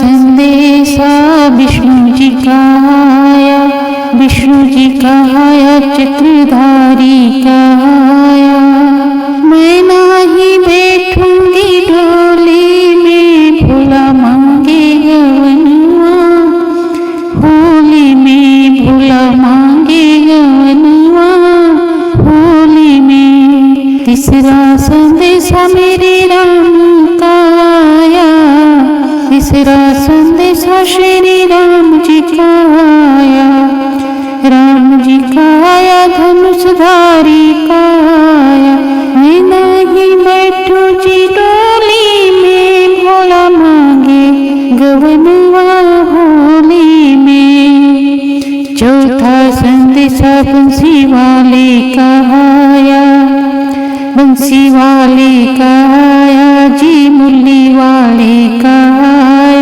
संदेशा विष्णु जी का आया, विष्णु जी का आया, चक्रधारी का आया। मैं नहीं बैठूंगी डोली में, भोला मांगे गवनुआ, होली में भोला मांगे गवनुआ, होली में। तीसरा संदेशा मेरे राम का आया, तीसरा संदेशा श्री राम जी का आया, राम जी का आया, धनुषधारी का आया। मैं नहीं बैठू जी डोली में, भोला मांगे गवनुआ, होली में। चौथा संदेशा बंसी वाले का आया, बंसी वाले का आया जी, मुरली वाले का आया।